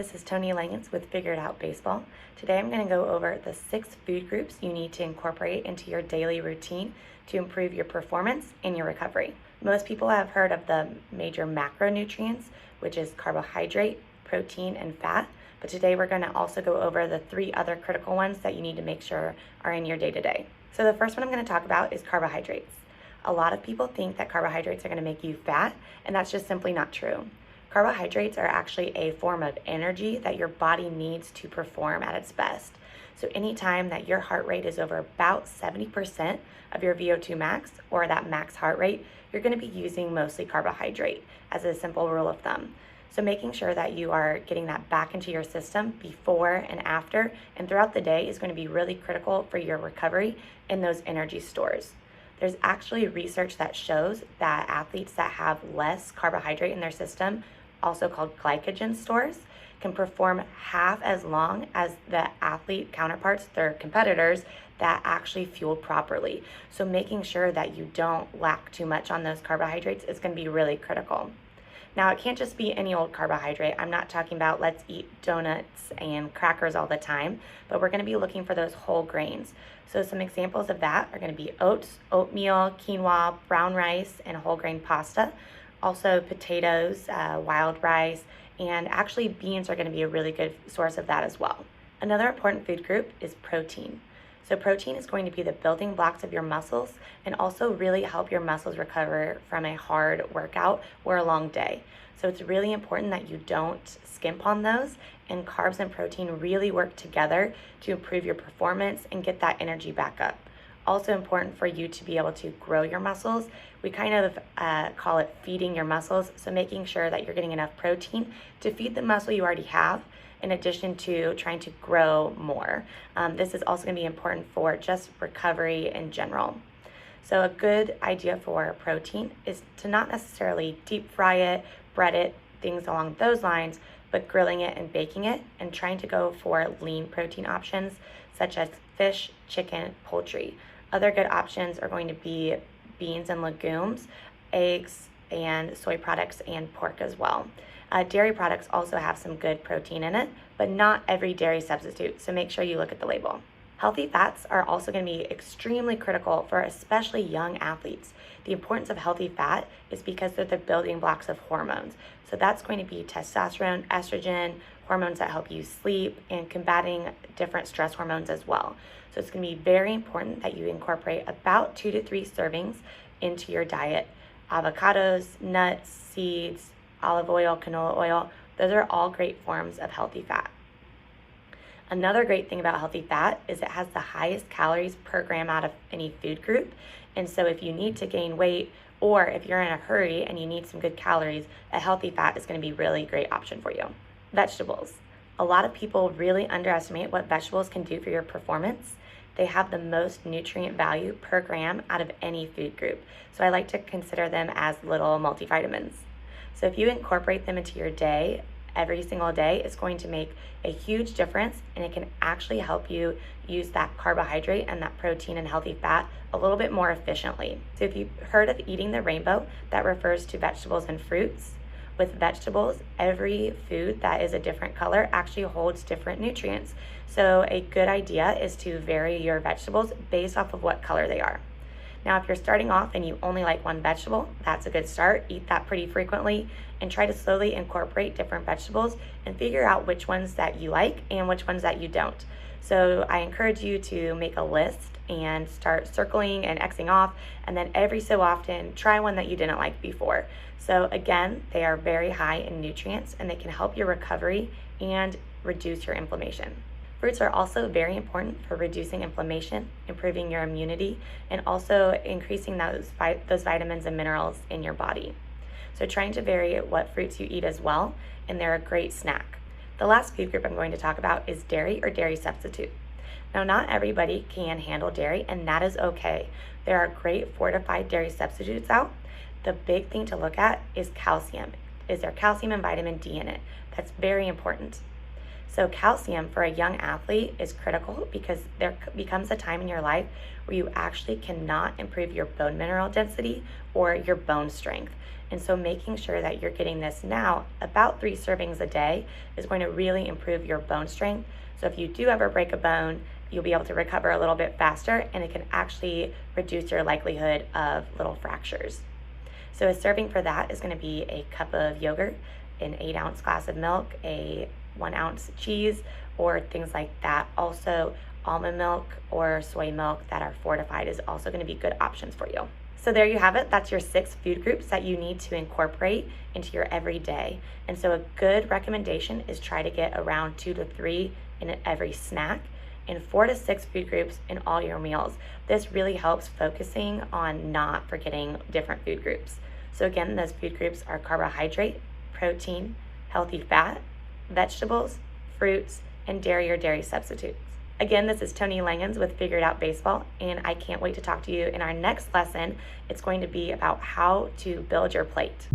this is Toni Langhans with Figured Out Baseball. Today I'm going to go over the 6 food groups you need to incorporate into your daily routine to improve your performance and your recovery. Most people have heard of the major macronutrients, which is carbohydrate, protein, and fat, but today we're going to also go over the 3 other critical ones that you need to make sure are in your day-to-day. So the first one I'm going to talk about is carbohydrates. A lot of people think that carbohydrates are going to make you fat, and that's just simply not true. Carbohydrates are actually a form of energy that your body needs to perform at its best. So anytime that your heart rate is over about 70% of your VO2 max, or that max heart rate, you're going to be using mostly carbohydrate as a simple rule of thumb. So making sure that you are getting that back into your system before and after and throughout the day is going to be really critical for your recovery in those energy stores. There's actually research that shows that athletes that have less carbohydrate in their system, also called glycogen stores, can perform half as long as the athlete counterparts, their competitors, that actually fuel properly. So making sure that you don't lack too much on those carbohydrates is going to be really critical. Now, it can't just be any old carbohydrate. I'm not talking about let's eat donuts and crackers all the time, but we're going to be looking for those whole grains. So some examples of that are going to be oats, oatmeal, quinoa, brown rice, and whole grain pasta. Also potatoes, wild rice, and actually beans are going to be a really good source of that as well. Another important food group is protein. So protein is going to be the building blocks of your muscles and also really help your muscles recover from a hard workout or a long day. So it's really important that you don't skimp on those, and carbs and protein really work together to improve your performance and get that energy back up. Also important for you to be able to grow your muscles. We kind of call it feeding your muscles, so making sure that you're getting enough protein to feed the muscle you already have, in addition to trying to grow more. This is also going to be important for just recovery in general. So a good idea for protein is to not necessarily deep fry it, bread it, things along those lines, but grilling it and baking it, and trying to go for lean protein options such as fish, chicken, poultry. Other good options are going to be beans and legumes, eggs, and soy products, and pork as well. Dairy products also have some good protein in it, but not every dairy substitute, so make sure you look at the label. Healthy fats are also going to be extremely critical for especially young athletes. The importance of healthy fat is because they're the building blocks of hormones. So that's going to be testosterone, estrogen, hormones that help you sleep, and combating different stress hormones as well. So it's going to be very important that you incorporate about 2 to 3 servings into your diet. Avocados, nuts, seeds, olive oil, canola oil, those are all great forms of healthy fat. Another great thing about healthy fat is it has the highest calories per gram out of any food group. And so if you need to gain weight, or if you're in a hurry and you need some good calories, a healthy fat is going to be a really great option for you. Vegetables. A lot of people really underestimate what vegetables can do for your performance. They have the most nutrient value per gram out of any food group. So I like to consider them as little multivitamins. So if you incorporate them into your day, every single day, it's going to make a huge difference, and it can actually help you use that carbohydrate and that protein and healthy fat a little bit more efficiently. So if you've heard of eating the rainbow, that refers to vegetables and fruits. With vegetables, every food that is a different color actually holds different nutrients. So a good idea is to vary your vegetables based off of what color they are. Now, if you're starting off and you only like one vegetable, that's a good start. Eat that pretty frequently and try to slowly incorporate different vegetables and figure out which ones that you like and which ones that you don't. So I encourage you to make a list and start circling and Xing off, and then every so often try one that you didn't like before. So again, they are very high in nutrients, and they can help your recovery and reduce your inflammation. Fruits are also very important for reducing inflammation, improving your immunity, and also increasing those vitamins and minerals in your body. So trying to vary what fruits you eat as well, and they're a great snack. The last food group I'm going to talk about is dairy or dairy substitute. Now, not everybody can handle dairy, and that is okay. There are great fortified dairy substitutes out. The big thing to look at is calcium. Is there calcium and vitamin D in it? That's very important. So calcium for a young athlete is critical because there becomes a time in your life where you actually cannot improve your bone mineral density or your bone strength. And so making sure that you're getting this now, about 3 servings a day, is going to really improve your bone strength. So if you do ever break a bone, you'll be able to recover a little bit faster, and it can actually reduce your likelihood of little fractures. So a serving for that is going to be a cup of yogurt, an 8-ounce glass of milk, a 1-ounce cheese, or things like that. Also, almond milk or soy milk that are fortified is also going to be good options for you. So there you have it. That's your 6 food groups that you need to incorporate into your everyday. And so a good recommendation is try to get around 2 to 3 in every snack and 4 to 6 food groups in all your meals. This really helps focusing on not forgetting different food groups. So again, those food groups are carbohydrate, protein, healthy fat, vegetables, fruits, and dairy or dairy substitutes. Again, this is Toni Langhans with Figure It Out Baseball, and I can't wait to talk to you in our next lesson. It's going to be about how to build your plate.